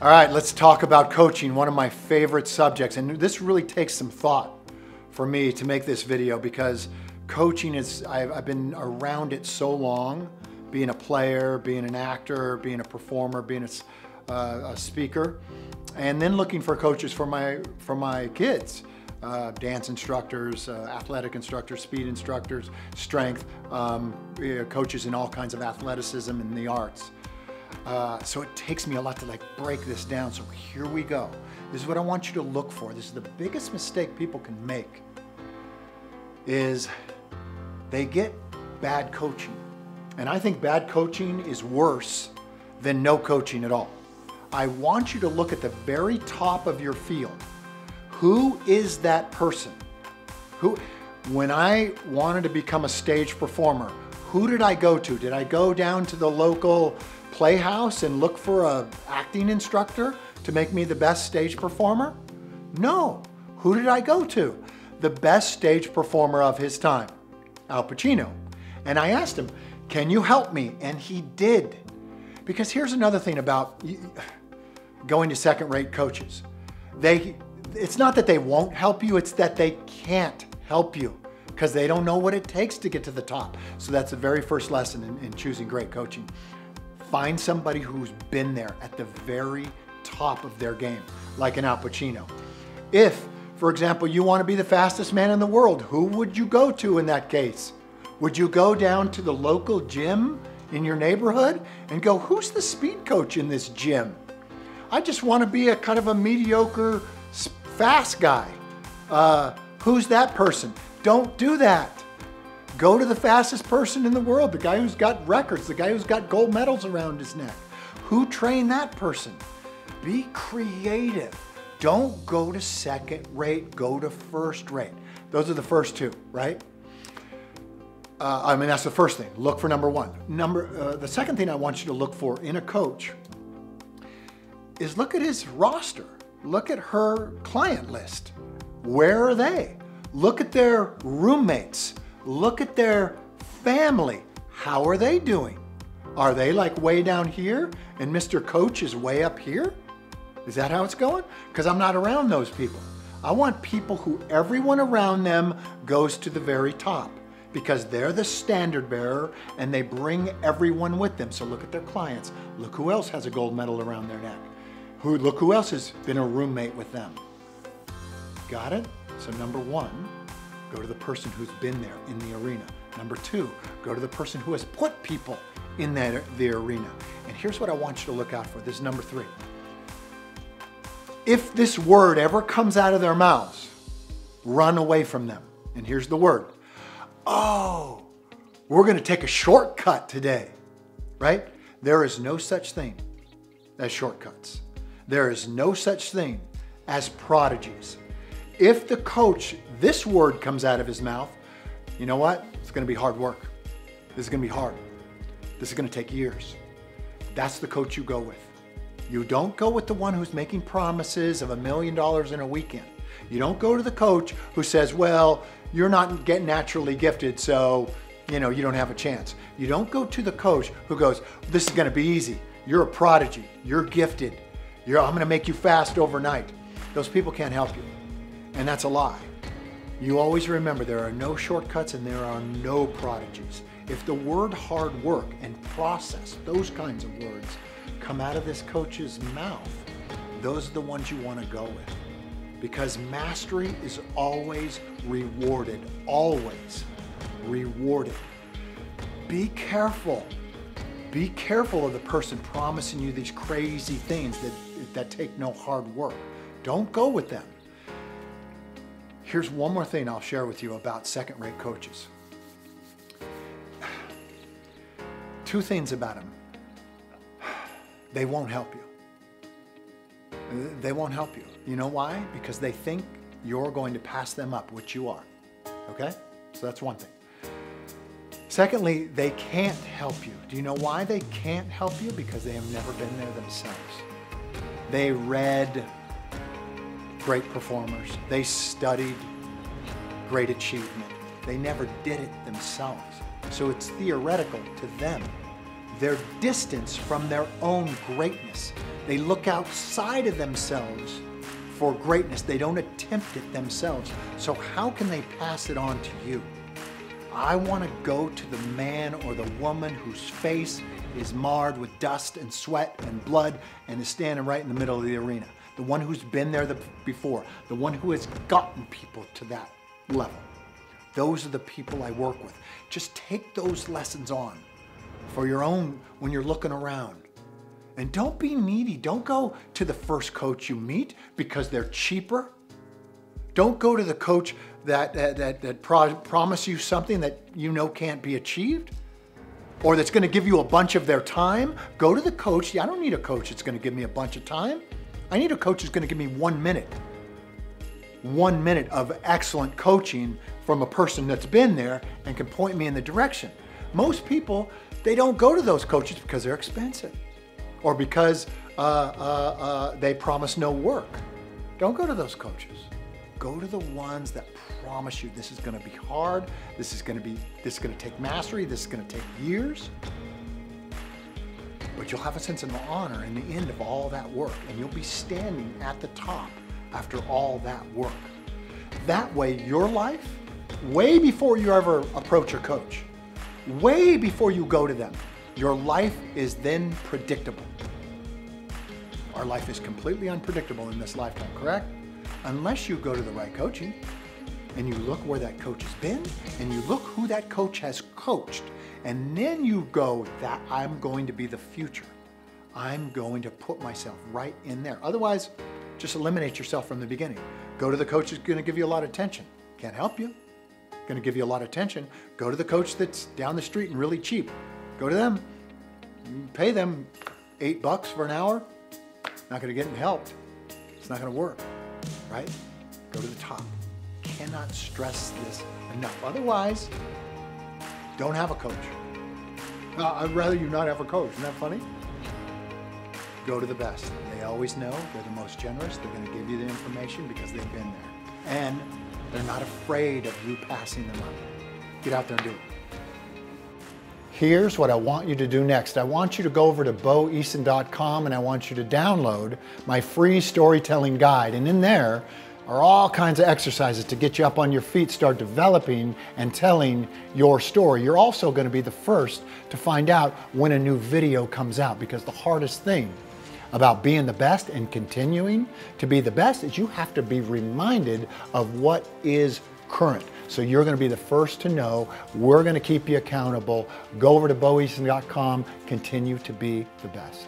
All right, let's talk about coaching, one of my favorite subjects. And this really takes some thought for me to make this video because coaching is, I've been around it so long, being a player, being an actor, being a performer, being a speaker, and then looking for coaches for my kids. Dance instructors, athletic instructors, speed instructors, strength, coaches in all kinds of athleticism and the arts. So it takes me a lot to break this down. So here we go. This is what I want you to look for. This is the biggest mistake people can make is they get bad coaching. And I think bad coaching is worse than no coaching at all. I want you to look at the very top of your field. Who is that person? When I wanted to become a stage performer, who did I go to? Did I go down to the local playhouse and look for an acting instructor to make me the best stage performer? No. Who did I go to? The best stage performer of his time, Al Pacino. And I asked him, can you help me? And he did. Because here's another thing about going to second-rate coaches. It's not that they won't help you, it's that they can't help you because they don't know what it takes to get to the top. So that's the very first lesson in choosing great coaching. Find somebody who's been there at the very top of their game, like an Al Pacino. If, for example, you want to be the fastest man in the world, who would you go to in that case? Would you go down to the local gym in your neighborhood and go, who's the speed coach in this gym? I just want to be a kind of a mediocre fast guy. Who's that person? Don't do that. Go to the fastest person in the world, the guy who's got records, the guy who's got gold medals around his neck. Who trained that person? Be creative. Don't go to second rate, go to first rate. Those are the first two, right? That's the first thing. Look for number one. The second thing I want you to look for in a coach is look at his roster. Look at her client list. Where are they? Look at their roommates. Look at their family. How are they doing? Are they way down here and Mr. Coach is way up here? Is that how it's going? Because I'm not around those people. I want people who everyone around them goes to the very top because they're the standard bearer and they bring everyone with them. So look at their clients. Look who else has a gold medal around their neck. Look who else has been a roommate with them. Got it? So number one, go to the person who's been there in the arena. Number two, go to the person who has put people in the arena. And here's what I want you to look out for. This is number three. If this word ever comes out of their mouths, run away from them. And here's the word. Oh, we're going to take a shortcut today, right? There is no such thing as shortcuts. There is no such thing as prodigies. If the coach, this word comes out of his mouth, you know what? It's going to be hard work. This is going to be hard. This is going to take years. That's the coach you go with. You don't go with the one who's making promises of $1 million in a weekend. You don't go to the coach who says, well, you're not naturally gifted, so you don't have a chance. You don't go to the coach who goes, this is going to be easy. You're a prodigy. You're gifted. I'm going to make you fast overnight. Those people can't help you. And that's a lie. You always remember there are no shortcuts and there are no prodigies. If the word hard work and process, those kinds of words, come out of this coach's mouth, those are the ones you want to go with. Because mastery is always rewarded. Always rewarded. Be careful. Be careful of the person promising you these crazy things that take no hard work. Don't go with them. Here's one more thing I'll share with you about second-rate coaches. Two things about them. They won't help you. They won't help you. You know why? Because they think you're going to pass them up, which you are. Okay? So that's one thing. Secondly, they can't help you. Do you know why they can't help you? Because they have never been there themselves. They read great performers. They studied great achievement. They never did it themselves. So it's theoretical to them. Their distance from their own greatness They look outside of themselves for greatness. They don't attempt it themselves. So how can they pass it on to you? I want to go to the man or the woman whose face is marred with dust and sweat and blood and is standing right in the middle of the arena. The one who's been there before. The one who has gotten people to that level. Those are the people I work with. Just take those lessons on for your own when you're looking around. And don't be needy. Don't go to the first coach you meet because they're cheaper. Don't go to the coach that promise you something that you know can't be achieved or that's going to give you a bunch of their time. Go to the coach. I don't need a coach that's going to give me a bunch of time. I need a coach who's going to give me 1 minute. 1 minute of excellent coaching from a person that's been there and can point me in the direction. Most people, they don't go to those coaches because they're expensive or because they promise no work. Don't go to those coaches. Go to the ones that promise you this is going to be hard, this is going to take mastery, this is going to take years. But you'll have a sense of honor in the end of all that work, and you'll be standing at the top after all that work. That way, your life, way before you ever approach a coach, way before you go to them, your life is then predictable. Our life is completely unpredictable in this lifetime, correct? Unless you go to the right coaching and you look where that coach has been and you look who that coach has coached, and then you go, that I'm going to be the future. I'm going to put myself right in there. Otherwise, just eliminate yourself from the beginning. Go to the coach who's going to give you a lot of attention. Can't help you. Going to give you a lot of attention. Go to the coach that's down the street and really cheap. Go to them. Pay them $8 for an hour. Not going to get helped. It's not going to work, right? Go to the top. Cannot stress this enough. Otherwise, don't have a coach. I'd rather you not have a coach. Isn't that funny? Go to the best. They always know. They're the most generous. They're going to give you the information because they've been there. And they're not afraid of you passing them up. Get out there and do it. Here's what I want you to do next. I want you to go over to boeason.com and I want you to download my free storytelling guide. And in there are all kinds of exercises to get you up on your feet, start developing and telling your story. You're also going to be the first to find out when a new video comes out, because the hardest thing about being the best and continuing to be the best is you have to be reminded of what is current. So you're going to be the first to know. We're going to keep you accountable. Go over to boeason.com. Continue to be the best.